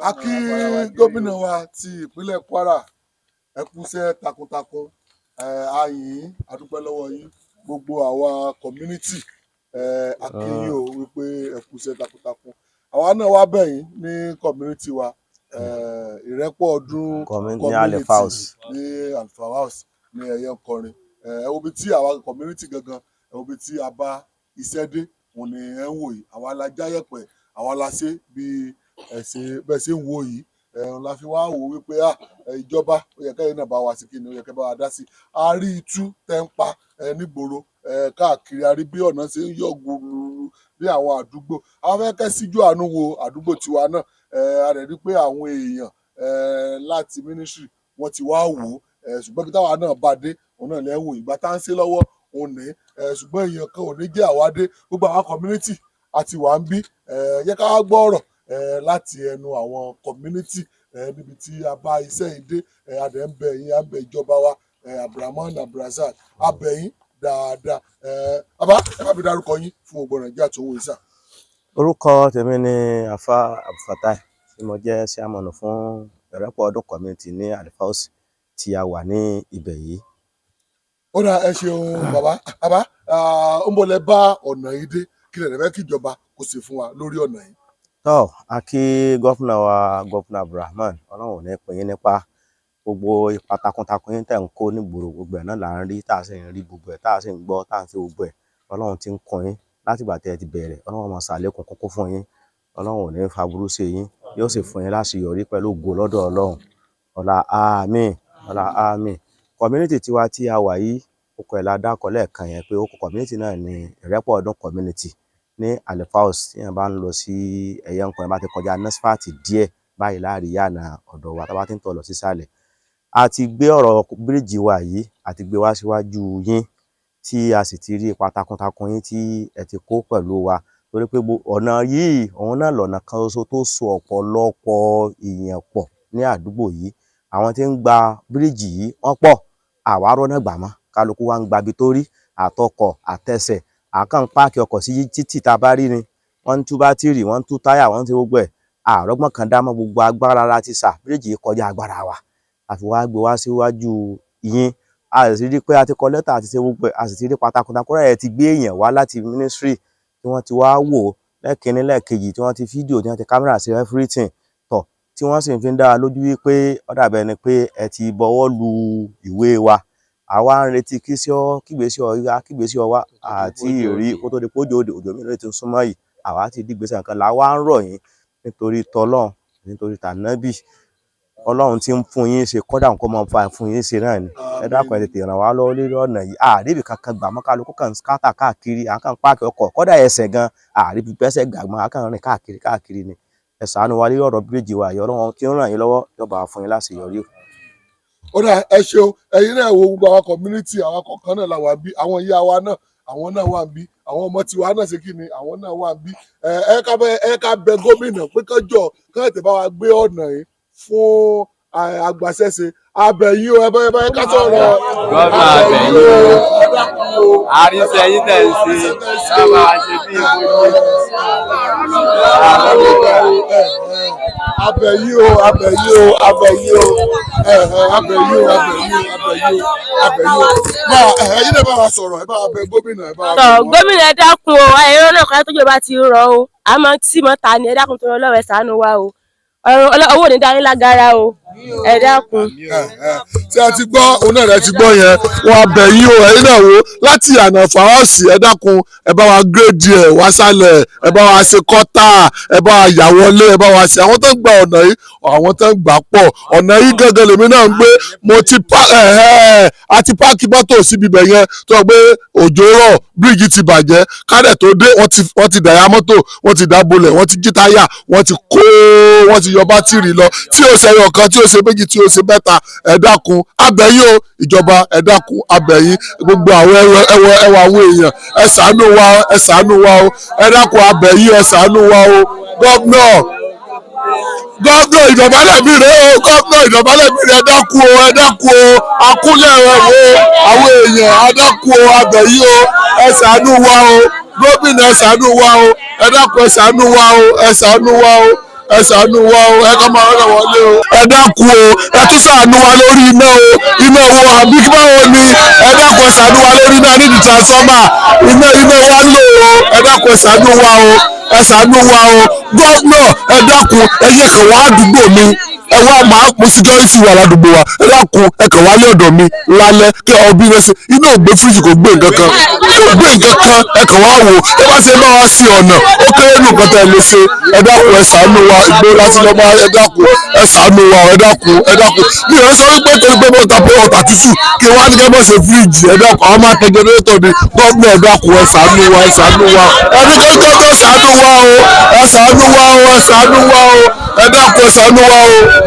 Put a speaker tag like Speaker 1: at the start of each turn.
Speaker 1: A kí gómìnà wa ti ìpínlẹ̀ Kwara ẹ kúṣẹ́ takuntakun a yìn yín a dúpẹ́ lọ́wọ́ yín gbogbo àwa community a kí yín o wípé ẹ kúṣẹ́ takuntakun àwa náà wá bẹ̀ yín ní community wa ìrẹ́pọ̀ ọdún community ní Alfa House ní ẹ̀yẹ nkọrin ẹ wo bí tí àwa community gangan ẹ wo bí tí a bá iṣẹ́ dé òun ni ẹ ń wò yìí àwa la jáyẹ̀pẹ̀ àwa la ṣe bí bẹ́ẹ̀ ṣe ń wo yìí la fi wá wò wípé ìjọba ó yẹ kẹ́yìn náà bá wa sí kíni ó yẹ kẹ́ bá wa dá sí a rí itú tẹ́ ń pa nígboro káàkiri a rí bí ọ̀nà ṣe ń yọ gbùrù bí àwọn àdúgbò àwọn fẹ́ kẹ́ síjú àánú wo àdúgbò tiwa náà a rẹ̀ rí pé àwọn èèyàn láti ministry wọ́n ti wá wò ó ṣùgbọ́n kí táwa náà bá dé òun náà lẹ́ wò ìgbà tá à ń ṣe lọ́wọ́ òun ní ṣùgbọ́n èèyàn kan ò ní jẹ́ àwa dé gbogbo àwọn community àti wà ń bí yẹ ká wá gbọ́ ọ̀rọ̀ láti ẹnu àwọn community níbi tí a bá iṣẹ́ yìí dé adẹ̀ ń bẹ yín abẹ ìjọba wa Abdulrahman Abdulrasaq abẹ yín dáadáa bàbá ẹ bá mi dárúkọ yín fún gbogbo Nàìjíríà tó ń wò ìsà.
Speaker 2: Orúkọ tèmi ni Afa Abdulfatai tí mo jẹ́ chairman fún ìrẹ́pọ̀ ọdún community ní Alfa House tí a wà ní ibẹ̀ yìí.
Speaker 1: Ó dà ẹ ṣeun bàbá ń bọ̀ lẹ bá ọ̀nà yìí dé kí lè fẹ́ kí ìjọba kó ṣe fún wa lórí ọ̀nà yìí.
Speaker 2: Tọ́ a kí gọ́fúnà wa gọ́fúnà Abdulrahman Ọlọ́run ò ní pín yín nípa gbogbo ipa takuntakun yín tẹ̀ ń kó nígboro gbogbo ẹ̀ náà là ń rí tá a sì ń rí gbogbo ẹ̀ tá a sì ń gbọ́ tá a ń ṣe gbogbo ẹ̀ Ọlọ́run ti ń kún yín láti ìgbà tẹ́ ẹ ti bẹ̀rẹ̀ Ọlọ́run máa ṣàlékún kókó fún yín Ọlọ́run ò ní faburú sí yín yóò sì fún yín láṣeyọrí pẹ̀lú ògo lọ́dọ̀ Ọlọ́run ọlá àmín ọlá àmín. Community tiwa tí a wà yìí ó kọ ẹ̀ la dákọ̀ lẹ́ẹ̀kan yẹn pé ó kọ community náà ní ìrẹ́pọ̀ ọdún community ní Alfa House tí yẹn bá ń lọ sí ẹ̀yẹ nǹkan bá ti kọjá NASFAT díẹ̀ báyìí láàrin yànà ọ̀dọ̀ wa tá bá ti ń tọ̀ lọ sísàlẹ̀ a ti gbé ọ̀rọ̀ bíríìjì wa yìí a ti gbé wá síwájú yín tí a sì ti rí ipa takuntakun yín tí ẹ ti kó pẹ̀lú wa torí pé ọ̀nà yìí òun náà lọ̀nà kan ṣoṣo tó so ọ̀pọ̀lọpọ̀ èèyàn pọ̀ ní àdúgbò yìí àwọn tí ń gba bíríìjì yìí wọ́n pọ̀ àwárọ̀ náà gbà mọ́ kálukú wa ń gbabi tó rí àtọkọ̀ àtẹsẹ̀ àkàn páàkì ọkọ̀ sí títì tá a bá rí ni wọ́n ń tú bátìrì wọ́n ń tú táyà wọ́n ń ti gbogbo ẹ̀ àrọ́gbọ́n kan dá mọ́ gbogbo agbára láti sà bíríìjì kọjá agbára wa àfi wá gbé wá síwájú yín a sì rí pé a ti kọ lẹ́tà àti ṣe gbogbo ẹ̀ a sì ti rí pátákótákó rẹ̀ ti gbé èèyàn wá láti ministry tí wọ́n ti wá wò lẹ́ẹ̀kínní lẹ́ẹ̀kejì tí wọ́n ti fídíò tí wọ́n ti kámẹ́rà sí everything tọ̀ tí wọ́n sì fi ń dá wa lójú wípé ó dà bẹ́ẹ̀ ni pé ẹ ti bọwọ́ lu ìwé wa àwa ń retí kígbésí ọ wá àti ìrí kó tó di pójò òjò mìíràn ti ń súnmọ́ yìí àwa ti dìgbésẹ̀ nǹkan làwa ń rọ̀ yín nítorí tọlọ́run nítorí tànábì Ọlọ́run tí ń fún yín ṣe kódà nǹkan máa ń fa fún yín ṣe náà ni ẹ dákun ẹ tètè ràn wá lọ́wọ́ lórí ọ̀nà yìí àríbì kankan gbà mọ́ kálukú kan skátà káàkiri àkàn páàkì ọkọ̀ kódà ẹsẹ̀ gan àríbì pẹ́sẹ̀ gbàgbọ́n àkàn rìn káàkiri ni ẹ ṣàánú wa lórí ọ̀rọ̀ bíríìjì wa yìí Ọlọ́run kí ń ràn yín lọ́wọ́ yọba fún yín láṣeyọrí.
Speaker 1: Ó dà ẹ ṣeun ẹ̀yin náà wo gbogbo àwọn community àwọn kọ̀ọ̀kan náà la wà bí àwọn ìyá wa náà àwọn náà wà bí àwọn ọmọ tiwa náà ṣe kí ni àwọn náà wà bí ẹ ká bẹ gómìnà pé kọjọ kán tẹ bá wa gbé ọ̀nà yìí fún agbaṣẹ́ṣe abẹ̀yìn o ẹ bá ká sọ̀rọ̀
Speaker 3: gọ́ọ̀mù abẹ̀yìn o àríṣẹ́ yìí tẹ̀ ń ṣe ká máa ṣe bí
Speaker 1: abẹ̀yìn o máa ẹ̀yin náà bá wa sọ̀rọ̀ ẹ bá wa bẹ gómìnà ẹ bá wa bẹ
Speaker 4: gómìnà ẹ dákun o ẹ̀rọ náà kan tójú bá ti rọ o àmọ́ tí mo ta ni ẹ dákun tó lọ́wọ́ ẹ ṣàánú wa o owó ní dání lágara o ẹ dákun.
Speaker 1: tí a ti gbọ́ òun náà rẹ ti gbọ́ yẹn wọn abẹ yín o ẹ̀yin náà wo láti Alfa House ẹ dákun ẹ bá wa gírèdì ẹ wá sálẹ̀ ẹ bá wa ṣe kọ́tà ẹ bá wa yà wọlé ẹ bá wa ṣe àwọn tó ń gba ọ̀nà yìí àwọn tó ń gbà pọ̀ ọ̀nà yìí gángan lèmi náà ń gbé mo ti àti páàkì mọ́tò síbi ibẹ̀ yẹn tó gbé òjò rọ̀ bíríìjì ti bàjẹ́ kádẹ̀ tó dé wọ́n ti dàyà mọ́tò wọ́n ti dábolẹ̀ wọ́n ti jí táyà wọ́n ti yọ bátìrì lọ tí ó ṣe ẹyọ kan tí ó ṣe méjì tí ó ṣe mẹ́ta ẹ dákun abẹ́yìn o ìjọba ẹ dákun abẹ́yìn gbogbo àwọn ẹwà àwọn èèyàn ẹ ṣàánú wa o ẹ dákun abẹ́yìn ẹ ṣàánú wa o gómìnà ìdọ̀bálẹ̀ mi rè o gómìnà ìdọ̀bálẹ̀ mi rè ẹ dákun o akúnlẹ̀ rẹ̀ wo àwọn èèyàn ẹ dákun o abẹ́yìn o ẹ ṣàánú wa o gómìnà ẹ ṣàánú wa o ẹ dákun ẹ ṣàánú wa o ẹ ṣàánú wa o ẹ ṣàánú wa o ẹ ká máa rẹ̀ wọlé o. ẹ dákun o ẹ tún ṣàánú wa lórí iná o iná wo àbí kí báwo ni ẹ dákun ẹ ṣàánú wa lórí iná nídìí transformer iná wa ń lò o ẹ dákun ẹ ṣàánú wa o ẹ ṣàánú wa o gómìnà ẹ dákun ẹ yẹ kàn wá àdúgbò mi ẹ wá máa mú security wà ládùúgbò wa ẹ dákun ẹ kàn wá lé ọ̀dọ̀ mi lálẹ́ kí ọbí rẹ ṣe iná ò gbé fíríjì kò gbé nǹkan kan kò gbé nǹkan kan ẹ kàn wá wò ẹ bá ṣe máa wá sí ọ̀nà ó kéré nù nǹkan tẹ́ ẹ lè ṣe ẹ dákun ẹ ṣàánú wa ìgbó láti lọ máa ẹ dákun ẹ ṣàánú wa ẹ dákun mi ò sọ wípé torí pé mo ta pé ọ̀tà tútù kí wọ́n á ní kẹ́ mọ̀ ṣe fíríjì ẹ dákun àwọn máa tẹ jẹnẹrétọ̀ ni gómìnà ẹ dákun ẹ ṣàánú wa ẹni tó ṣàánú wa o ẹ ṣàánú wa o ẹ dákun ẹ ṣàánú wa o.